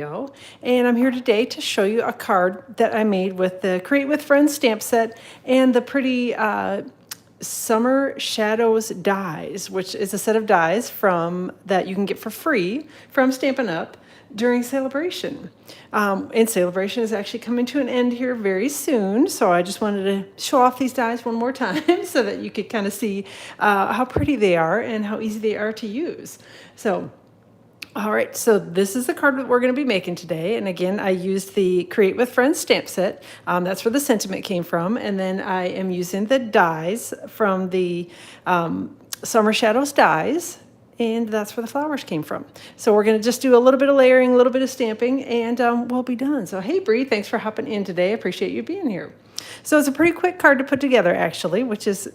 And I'm here today to show you a card that I made with the Create with Friends stamp set and the pretty Summer Shadows dies, which is a set of dies from that you can get for free from Stampin' Up! During Celebration. And Celebration is actually coming to an end here very soon, so I just wanted to show off these dies one more time so that you could kind of see how pretty they are and how easy they are to use. So all right, so this is the card that we're going to be making today. And again, I used the Create with Friends stamp set. That's where the sentiment came from. And then I am using the dies from the Summer Shadows dies. And that's where the flowers came from. So we're going to just do a little bit of layering, a little bit of stamping, and we'll be done. So hey, Bree, thanks for hopping in today. I appreciate you being here. So it's a pretty quick card to put together, actually, which is,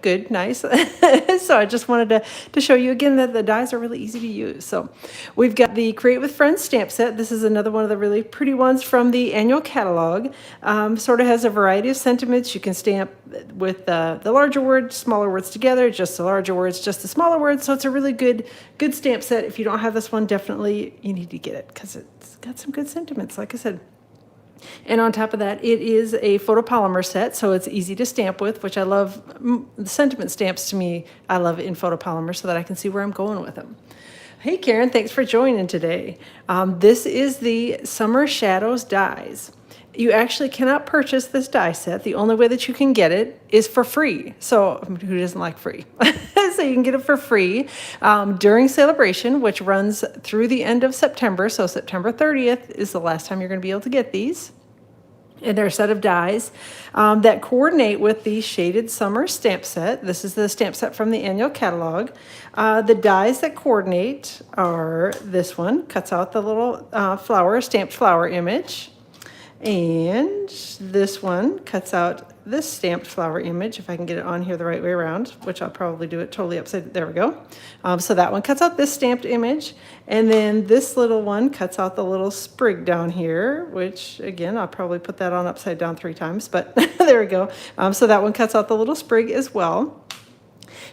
good, nice. So I just wanted to show you again that the dies are really easy to use. So we've got the Create with Friends stamp set. This is another one of the really pretty ones from the annual catalog. Sort of has a variety of sentiments. You can stamp with the larger words, smaller words together, just the larger words, just the smaller words. So it's a really good stamp set. If you don't have this one, definitely you need to get it because it's got some good sentiments, like I said. And on top of that, it is a photopolymer set, so it's easy to stamp with, which I love. The sentiment stamps, to me, I love in photopolymer so that I can see where I'm going with them. Hey, Karen, thanks for joining today. This is the Summer Shadows dies. You actually cannot purchase this die set. The only way that you can get it is for free. So who doesn't like free? So you can get it for free during Celebration, which runs through the end of September. So September 30th is the last time you're going to be able to get these. And they're a set of dies that coordinate with the Shaded Summer stamp set. This is the stamp set from the annual catalog. The dies that coordinate are this one, cuts out the little stamped flower image. And this one cuts out this stamped flower image, if I can get it on here the right way around, which I'll probably do it totally upside. There we go. So that one cuts out this stamped image. And then this little one cuts out the little sprig down here, which again, I'll probably put that on upside down 3 times, but there we go. So that one cuts out the little sprig as well.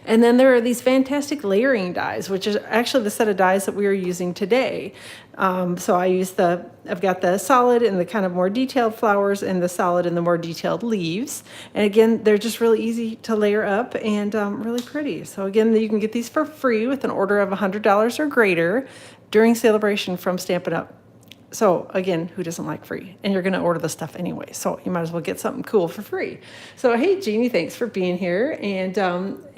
And then there are these fantastic layering dies, which is actually the set of dies that we are using today. So I've got the solid and the kind of more detailed flowers and the solid and the more detailed leaves. And again, they're just really easy to layer up and really pretty. So again, you can get these for free with an order of $100 or greater during Celebration from Stampin' Up! So again, who doesn't like free? And you're going to order the stuff anyway, so you might as well get something cool for free. So hey, Jeannie, thanks for being here. And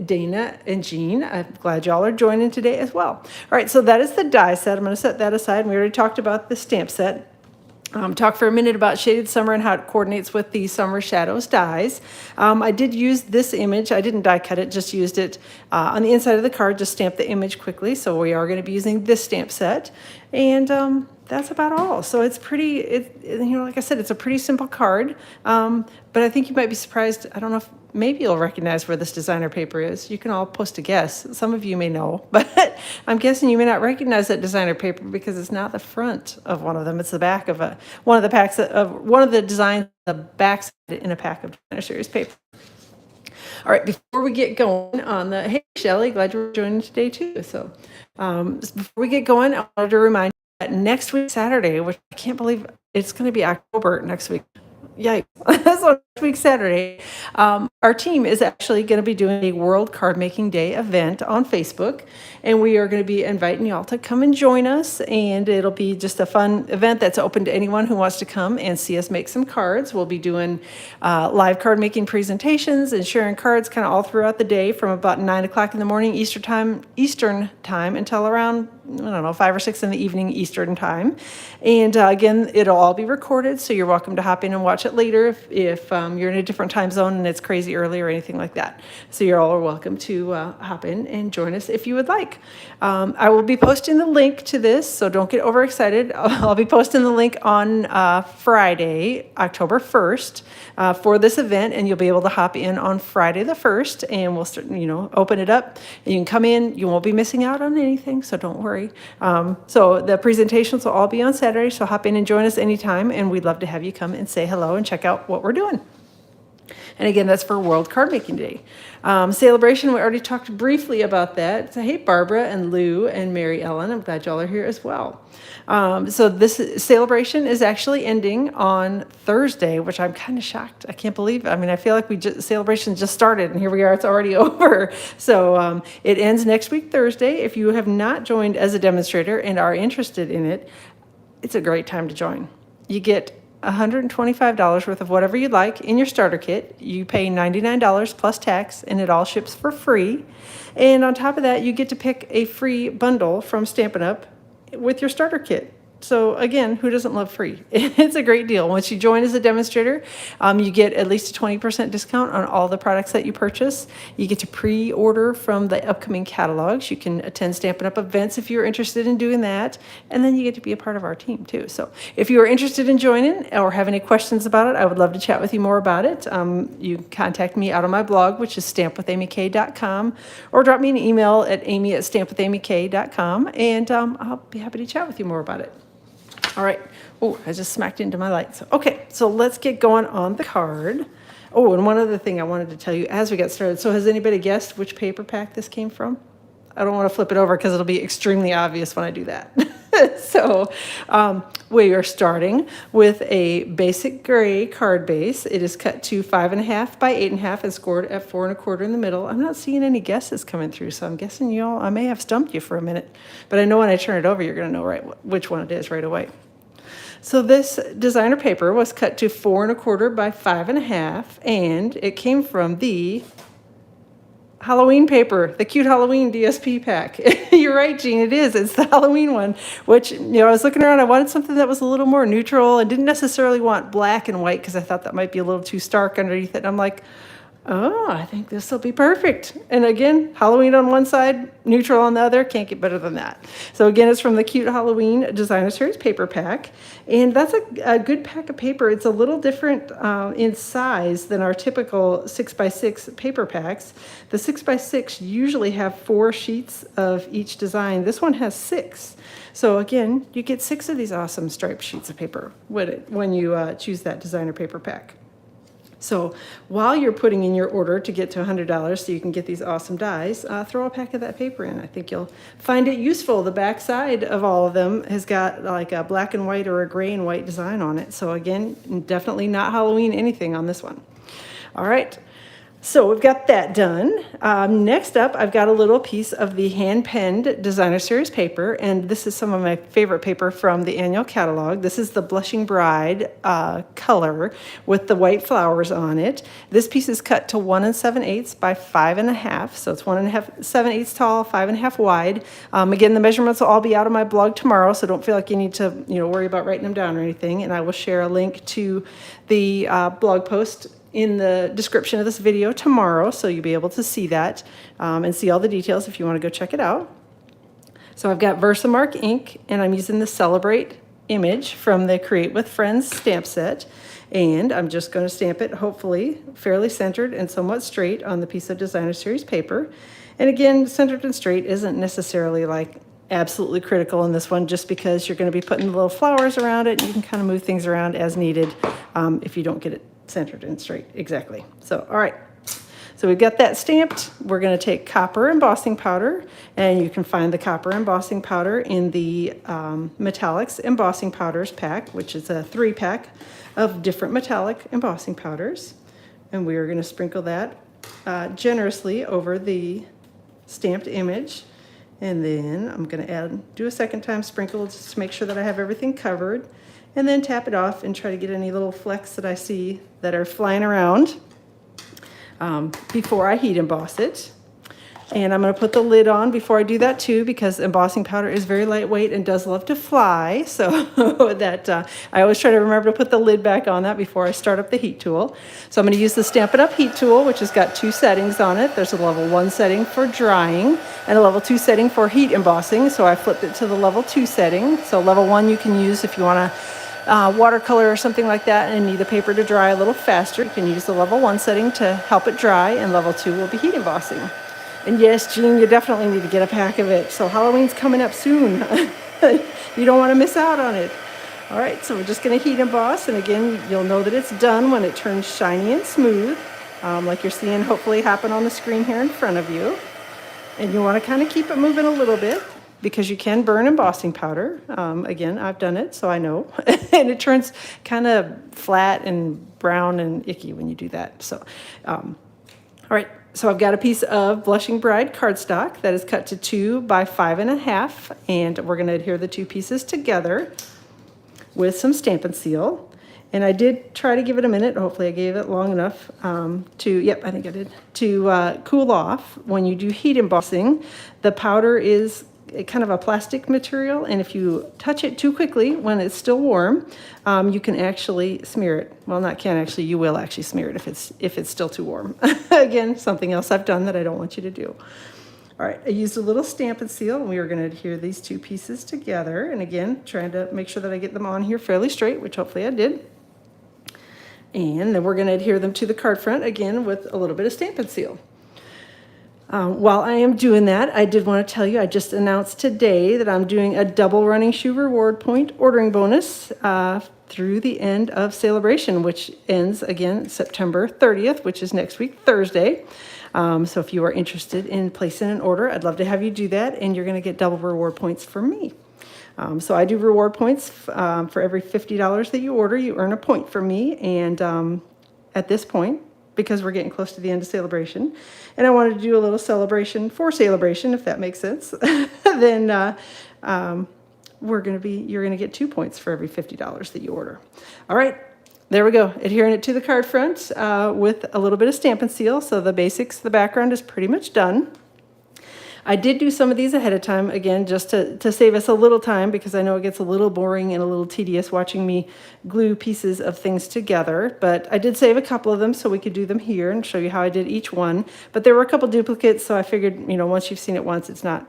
Dana and Jean, I'm glad y'all are joining today as well. All right, so that is the die set. I'm going to set that aside. We already talked about the stamp set. Talk for a minute about Shaded Summer and how it coordinates with the Summer Shadows dies. I did use this image. I didn't die cut it, just used it on the inside of the card, just stamped the image quickly. So we are going to be using this stamp set. And that's about all. So it's pretty, like I said, it's a pretty simple card. But I think you might be surprised. I don't know if maybe you'll recognize where this designer paper is. You can all post a guess. Some of you may know, but I'm guessing you may not recognize that designer paper because it's not the front of one of them. It's the back of one of the designs, the back in a pack of designer series paper. All right, before we get going on hey, Shelly, glad you're joining today too. So before we get going, I wanted to remind you that next week, Saturday, which I can't believe it's going to be October next week. Yikes. So next week, Saturday, our team is actually going to be doing a World Card Making Day event on Facebook, and we are going to be inviting y'all to come and join us, and it'll be just a fun event that's open to anyone who wants to come and see us make some cards. We'll be doing live card making presentations and sharing cards kind of all throughout the day from about 9 o'clock in the morning Eastern time until around, 5 or 6 in the evening Eastern time. And again, it'll all be recorded, so you're welcome to hop in and watch it later if you're in a different time zone and it's crazy early or anything like that. So you're all welcome to hop in and join us if you would like. I will be posting the link to this, so don't get overexcited. I'll be posting the link on Friday, October 1st, for this event, and you'll be able to hop in on Friday the 1st, and we'll start, open it up. And you can come in. You won't be missing out on anything, so don't worry. So the presentations will all be on Saturday, so hop in and join us anytime, and we'd love to have you come and say hello and check out what we're doing. And again, that's for World Card Making Day. Celebration, we already talked briefly about that. So, hey, Barbara and Lou and Mary Ellen, I'm glad y'all are here as well. So this celebration is actually ending on Thursday, which I'm kind of shocked. I can't believe. I mean, I feel like celebration just started, and here we are. It's already over. So it ends next week, Thursday. If you have not joined as a demonstrator and are interested in it, it's a great time to join. You get $125 worth of whatever you'd like in your starter kit. You pay $99 plus tax, and it all ships for free. And on top of that, you get to pick a free bundle from Stampin' Up! With your starter kit. So again, who doesn't love free? It's a great deal. Once you join as a demonstrator, you get at least a 20% discount on all the products that you purchase. You get to pre-order from the upcoming catalogs. You can attend Stampin' Up! Events if you're interested in doing that. And then you get to be a part of our team too. So if you are interested in joining or have any questions about it, I would love to chat with you more about it. You can contact me out on my blog, which is stampwithamyk.com, or drop me an email at amy@stampwithamyk.com, and I'll be happy to chat with you more about it. All right. Oh, I just smacked into my lights. Okay, so let's get going on the card. Oh, and one other thing I wanted to tell you as we get started. So has anybody guessed which paper pack this came from? I don't want to flip it over because it'll be extremely obvious when I do that. So we are starting with a basic gray card base. It is cut to 5.5 by 8.5 and scored at 4 1/4 in the middle. I'm not seeing any guesses coming through, so I'm guessing y'all, I may have stumped you for a minute, but I know when I turn it over, you're going to know right which one it is right away. So this designer paper was cut to 4 1/4 by 5.5, and it came from the Halloween paper, the cute Halloween DSP pack. You're right, Jean, it is. It's the Halloween one, which, I was looking around. I wanted something that was a little more neutral and didn't necessarily want black and white because I thought that might be a little too stark underneath it. And I'm like, oh, I think this will be perfect. And again, Halloween on one side, neutral on the other. Can't get better than that. So again, it's from the Cute Halloween Designer Series paper pack. And that's a good pack of paper. It's a little different in size than our typical 6x6 paper packs. The 6x6 usually have 4 sheets of each design. This one has 6. So again, you get 6 of these awesome striped sheets of paper when you choose that designer paper pack. So while you're putting in your order to get to $100 so you can get these awesome dies, throw a pack of that paper in. I think you'll find it useful. The back side of all of them has got like a black and white or a gray and white design on it. So again, definitely not Halloween anything on this one. All right. So we've got that done. Next up, I've got a little piece of the hand-penned Designer Series paper, and this is some of my favorite paper from the annual catalog. This is the Blushing Bride color with the white flowers on it. This piece is cut to 1 7/8 by 5.5, so it's 1 7/8 tall, 5.5 wide. Again, the measurements will all be out on my blog tomorrow, so don't feel like you need to worry about writing them down or anything, and I will share a link to the blog post in the description of this video tomorrow, so you'll be able to see that and see all the details if you want to go check it out. So I've got Versamark ink, and I'm using the Celebrate image from the Create with Friends stamp set, and I'm just going to stamp it, hopefully fairly centered and somewhat straight on the piece of Designer Series paper. And again, centered and straight isn't necessarily like absolutely critical in this one, just because you're going to be putting the little flowers around it. You can kind of move things around as needed if you don't get it centered and straight exactly. So all right, so we've got that stamped. We're going to take copper embossing powder, and you can find the copper embossing powder in the metallics embossing powders pack, which is a 3-pack of different metallic embossing powders, and we are going to sprinkle that generously over the stamped image. And then I'm going to do a second time sprinkle just to make sure that I have everything covered, and then tap it off and try to get any little flecks that I see that are flying around before I heat emboss it. And I'm going to put the lid on before I do that too, because embossing powder is very lightweight and does love to fly. So that I always try to remember to put the lid back on that before I start up the heat tool. So I'm going to use the Stampin' Up! Heat tool, which has got 2 settings on it. There's a level 1 setting for drying and a level 2 setting for heat embossing. So I flipped it to the level 2 setting. So level 1 you can use if you want to watercolor or something like that and need the paper to dry a little faster. You can use the level 1 setting to help it dry, and level 2 will be heat embossing. And yes, Jean, you definitely need to get a pack of it. So Halloween's coming up soon. You don't want to miss out on it. All right, so we're just going to heat emboss, and again, you'll know that it's done when it turns shiny and smooth, like you're seeing hopefully happen on the screen here in front of you. And you want to kind of keep it moving a little bit because you can burn embossing powder. Again, I've done it, so I know. And it turns kind of flat and brown and icky when you do that. So, all right. So I've got a piece of Blushing Bride cardstock that is cut to 2 by 5.5, and we're going to adhere the two pieces together with some Stampin' Seal. And I did try to give it a minute. Hopefully I gave it long enough yep, I think I did, to cool off. When you do heat embossing, the powder is kind of a plastic material, and if you touch it too quickly when it's still warm, you can actually smear it. Well, not can actually, you will actually smear it if it's still too warm. Again, something else I've done that I don't want you to do. All right, I used a little Stampin' Seal, and we are going to adhere these two pieces together. And again, trying to make sure that I get them on here fairly straight, which hopefully I did. And then we're going to adhere them to the card front again with a little bit of Stampin' Seal. While I am doing that, I did want to tell you, I just announced today that I'm doing a double running shoe reward point ordering bonus through the end of Celebration, which ends again September 30th, which is next week, Thursday. So if you are interested in placing an order, I'd love to have you do that, and you're going to get double reward points from me. So I do reward points for every $50 that you order, you earn a point from me. And at this point, because we're getting close to the end of Celebration, and I wanted to do a little celebration for Celebration, if that makes sense, then you're going to get 2 points for every $50 that you order. All right. There we go, adhering it to the card front with a little bit of Stampin' Seal. So the basics, the background is pretty much done. I did do some of these ahead of time, again, just to save us a little time, because I know it gets a little boring and a little tedious watching me glue pieces of things together. But I did save a couple of them so we could do them here and show you how I did each one. But there were a couple duplicates, so I figured, once you've seen it once, it's not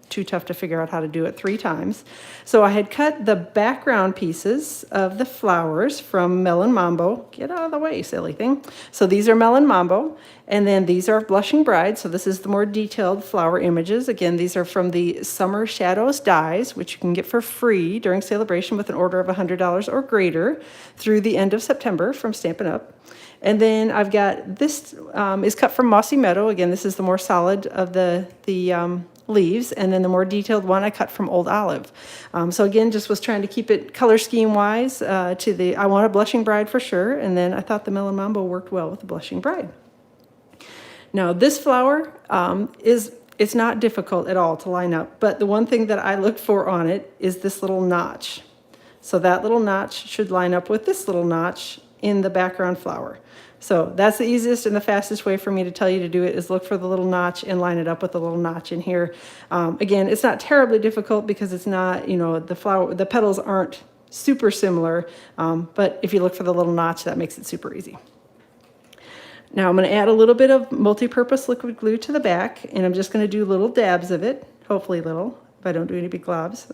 too tough to figure out how to do it 3 times. So I had cut the background pieces of the flowers from Melon Mambo. Get out of the way, silly thing. So these are Melon Mambo, and then these are Blushing Bride. So this is the more detailed flower images. Again, these are from the Summer Shadows dies, which you can get for free during Celebration with an order of $100 or greater through the end of September from Stampin' Up. And then I've got this is cut from Mossy Meadow. Again, this is the more solid of the leaves, and then the more detailed one I cut from Old Olive. So again, just was trying to keep it color scheme wise I want a Blushing Bride for sure, and then I thought the Melon Mambo worked well with the Blushing Bride. Now this flower it's not difficult at all to line up, but the one thing that I looked for on it is this little notch. So that little notch should line up with this little notch in the background flower. So that's the easiest and the fastest way for me to tell you to do it, is look for the little notch and line it up with the little notch in here. Again, it's not terribly difficult because it's not, the petals aren't super similar, but if you look for the little notch, that makes it super easy. Now I'm going to add a little bit of multi-purpose liquid glue to the back, and I'm just going to do little dabs of it, hopefully little, if I don't do any big globs.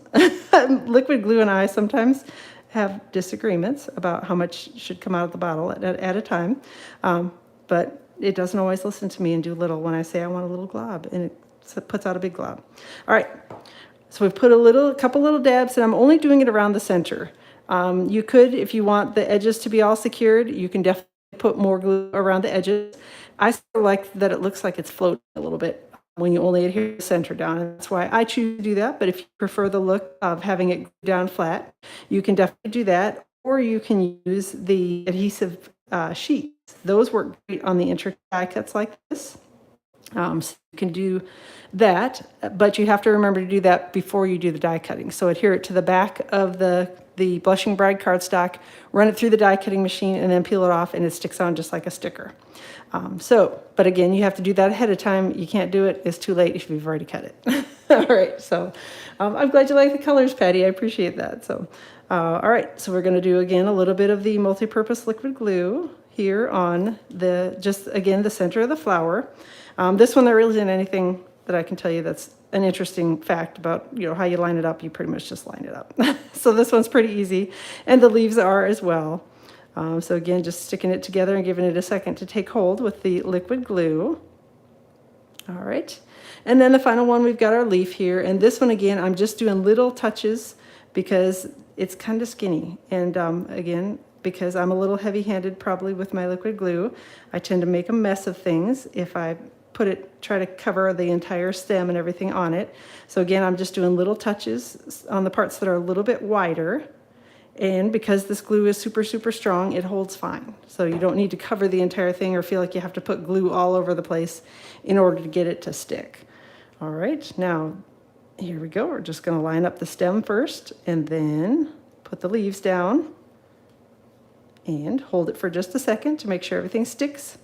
Liquid glue and I sometimes have disagreements about how much should come out of the bottle at a time, but it doesn't always listen to me and do little when I say I want a little glob, and it puts out a big glob. All right, so we've put a couple little dabs, and I'm only doing it around the center. You could, if you want the edges to be all secured, you can definitely put more glue around the edges. I still like that it looks like it's floating a little bit when you only adhere the center down, and that's why I choose to do that. But if you prefer the look of having it down flat, you can definitely do that, or you can use the adhesive sheets. Those work great on the intricate die cuts like this. So you can do that, but you have to remember to do that before you do the die cutting. So adhere it to the back of the Blushing Bride cardstock, run it through the die cutting machine, and then peel it off, and it sticks on just like a sticker. But again, you have to do that ahead of time. You can't do it. It's too late if you've already cut it. All right, so I'm glad you like the colors, Patty. I appreciate that. So, all right, so we're going to do, again, a little bit of the multi-purpose liquid glue here on the center of the flower. This one, there really isn't anything that I can tell you that's an interesting fact about, how you line it up. You pretty much just line it up. So this one's pretty easy, and the leaves are as well. So again, just sticking it together and giving it a second to take hold with the liquid glue. All right, and then the final one, we've got our leaf here, and this one, again, I'm just doing little touches because it's kind of skinny. And again, because I'm a little heavy-handed probably with my liquid glue, I tend to make a mess of things if I try to cover the entire stem and everything on it. So again, I'm just doing little touches on the parts that are a little bit wider. And because this glue is super, super strong, it holds fine. So you don't need to cover the entire thing or feel like you have to put glue all over the place in order to get it to stick. All right, now here we go. We're just going to line up the stem first and then put the leaves down and hold it for just a second to make sure everything sticks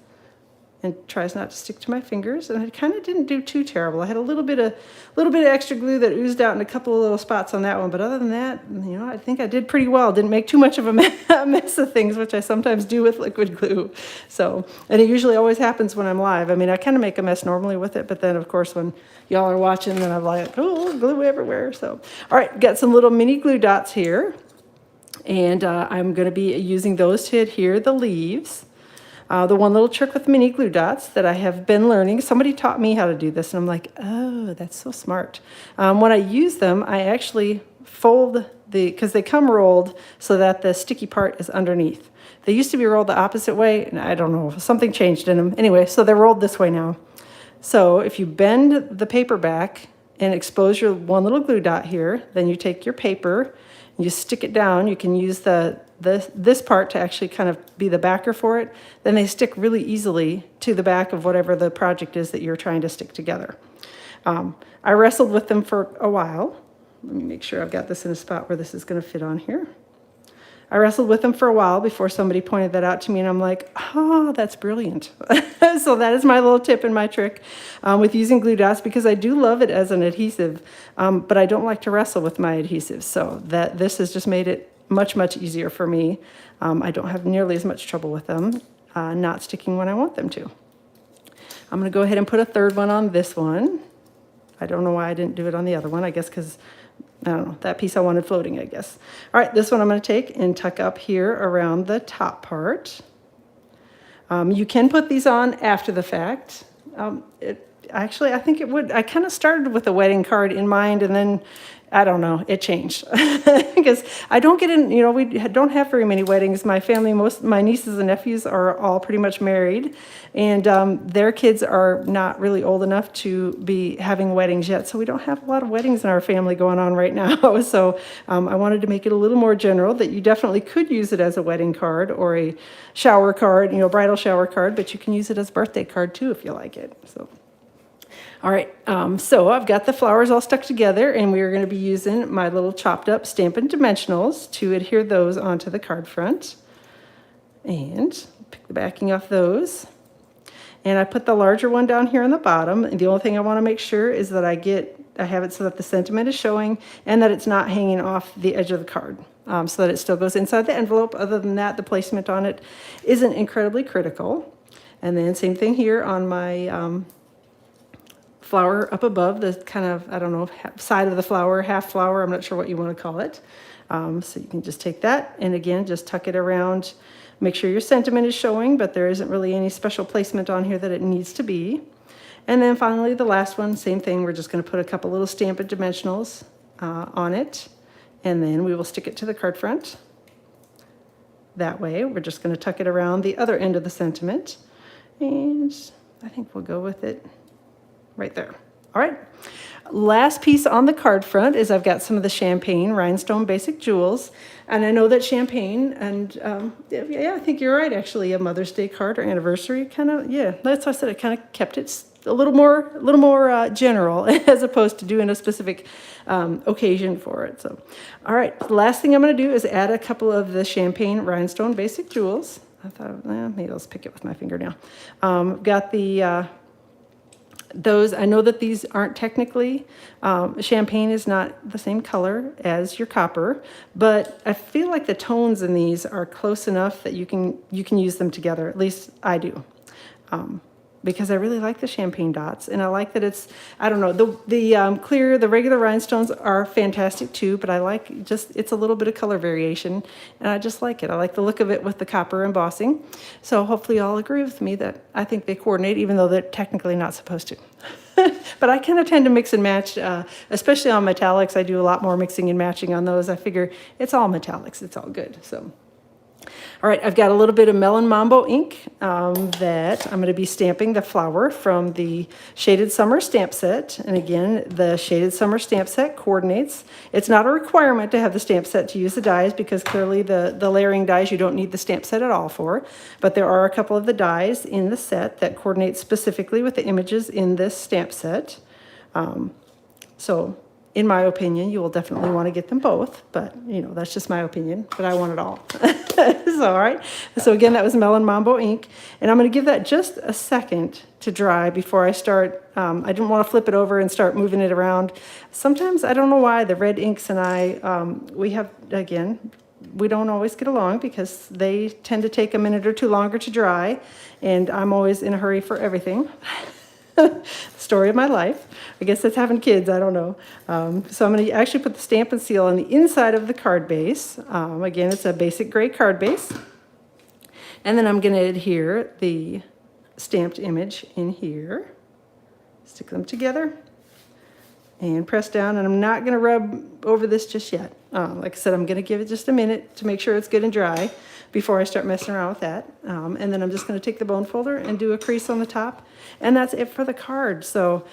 and tries not to stick to my fingers. And I kind of didn't do too terrible. I had a little bit of extra glue that oozed out in a couple of little spots on that one, but other than that, you know, I think I did pretty well. Didn't make too much of a mess of things, which I sometimes do with liquid glue. So, and it usually always happens when I'm live. I mean, I kind of make a mess normally with it, but then of course when y'all are watching, then I'm like, oh, glue everywhere. So, all right, got some little mini glue dots here, and I'm going to be using those to adhere the leaves. The one little trick with mini glue dots that I have been learning, somebody taught me how to do this, and I'm like, oh, that's so smart. When I use them, I actually fold because they come rolled so that the sticky part is underneath. They used to be rolled the opposite way, and I don't know, something changed in them. Anyway, so they're rolled this way now. So if you bend the paper back and expose your one little glue dot here, then you take your paper, you stick it down. You can use this part to actually kind of be the backer for it. Then they stick really easily to the back of whatever the project is that you're trying to stick together. I wrestled with them for a while. Let me make sure I've got this in a spot where this is going to fit on here. I wrestled with them for a while before somebody pointed that out to me, and I'm like, oh, that's brilliant. So that is my little tip and my trick with using glue dots, because I do love it as an adhesive, but I don't like to wrestle with my adhesives. So this has just made it much, much easier for me. I don't have nearly as much trouble with them not sticking when I want them to. I'm going to go ahead and put a third one on this one. I don't know why I didn't do it on the other one. I guess because, I don't know, that piece I wanted floating, I guess. All right, this one I'm going to take and tuck up here around the top part. You can put these on after the fact. Actually, I think it would. I kind of started with a wedding card in mind, and then, I don't know, it changed. Because I don't get in, you know, we don't have very many weddings. My family, my nieces and nephews are all pretty much married, and their kids are not really old enough to be having weddings yet. So we don't have a lot of weddings in our family going on right now. So I wanted to make it a little more general, that you definitely could use it as a wedding card or a shower card, you know, bridal shower card, but you can use it as a birthday card too if you like it. So. All right, so I've got the flowers all stuck together, and we are going to be using my little chopped up Stampin' dimensionals to adhere those onto the card front. And pick the backing off those. And I put the larger one down here on the bottom. And the only thing I want to make sure is that I have it so that the sentiment is showing and that it's not hanging off the edge of the card, so that it still goes inside the envelope. Other than that, the placement on it isn't incredibly critical. And then same thing here on my flower up above, the kind of, I don't know, side of the flower, half flower, I'm not sure what you want to call it. So you can just take that and again, just tuck it around. Make sure your sentiment is showing, but there isn't really any special placement on here that it needs to be. And then finally, the last one, same thing. We're just going to put a couple little Stampin' dimensionals on it, and then we will stick it to the card front. That way, we're just going to tuck it around the other end of the sentiment, and I think we'll go with it right there. All right. Last piece on the card front is I've got some of the Champagne Rhinestone Basic Jewels. And I know that Champagne, and yeah, I think you're right, actually, a Mother's Day card or anniversary kind of, yeah, that's why I said I kind of kept it a little more general as opposed to doing a specific occasion for it. So, all right, the last thing I'm going to do is add a couple of the Champagne Rhinestone Basic Jewels. I thought, maybe I'll just pick it with my finger now. Got the those, I know that these aren't technically, champagne is not the same color as your copper, but I feel like the tones in these are close enough that you can use them together. At least I do. because I really like the champagne dots, and I like that it's, I don't know, the clear, the regular rhinestones are fantastic too, but I like just, it's a little bit of color variation, and I just like it. I like the look of it with the copper embossing. So hopefully you'll all agree with me that I think they coordinate, even though they're technically not supposed to. But I kind of tend to mix and match, especially on metallics. I do a lot more mixing and matching on those. I figure it's all metallics, it's all good. So. All right, I've got a little bit of Melon Mambo ink that I'm going to be stamping the flower from the Shaded Summer stamp set. And again, the Shaded Summer stamp set coordinates. It's not a requirement to have the stamp set to use the dies, because clearly the layering dies you don't need the stamp set at all for. But there are a couple of the dies in the set that coordinate specifically with the images in this stamp set. So in my opinion, you will definitely want to get them both, but you know, that's just my opinion, but I want it all. So, all right. So again, that was Melon Mambo ink, and I'm going to give that just a second to dry before I start. I didn't want to flip it over and start moving it around. Sometimes, I don't know why, the red inks and I, we don't always get along because they tend to take a minute or two longer to dry, and I'm always in a hurry for everything. Story of my life. I guess that's having kids, I don't know. So I'm going to actually put the Stampin' Seal on the inside of the card base. Again, it's a basic gray card base. And then I'm going to adhere the stamped image in here. Stick them together and press down. And I'm not going to rub over this just yet. Like I said, I'm going to give it just a minute to make sure it's good and dry before I start messing around with that. And then I'm just going to take the bone folder and do a crease on the top. And that's it for the card. So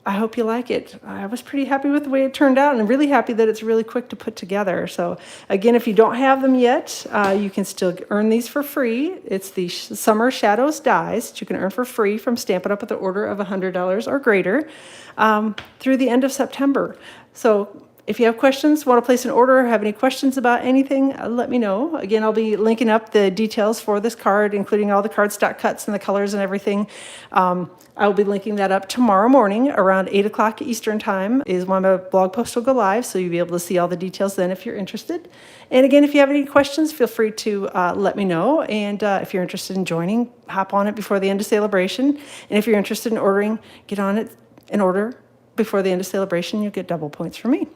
I hope you like it. I was pretty happy with the way it turned out, and really happy that it's really quick to put together. So again, if you don't have them yet, you can still earn these for free. It's the Summer Shadows dies that you can earn for free from Stampin' Up! With an order of $100 or greater through the end of September. So if you have questions, want to place an order, or have any questions about anything, let me know. Again, I'll be linking up the details for this card, including all the cardstock cuts and the colors and everything. I'll be linking that up tomorrow morning around 8 o'clock Eastern time is when my blog post will go live, so you'll be able to see all the details then if you're interested. And again, if you have any questions, feel free to let me know. And if you're interested in joining, hop on it before the end of celebration. And if you're interested in ordering, get on it and order before the end of celebration. You'll get double points from me.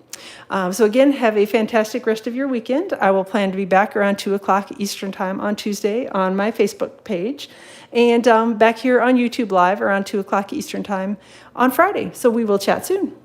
So again, have a fantastic rest of your weekend. I will plan to be back around 2 o'clock Eastern time on Tuesday on my Facebook page, and back here on YouTube Live around 2 o'clock Eastern time on Friday. So we will chat soon.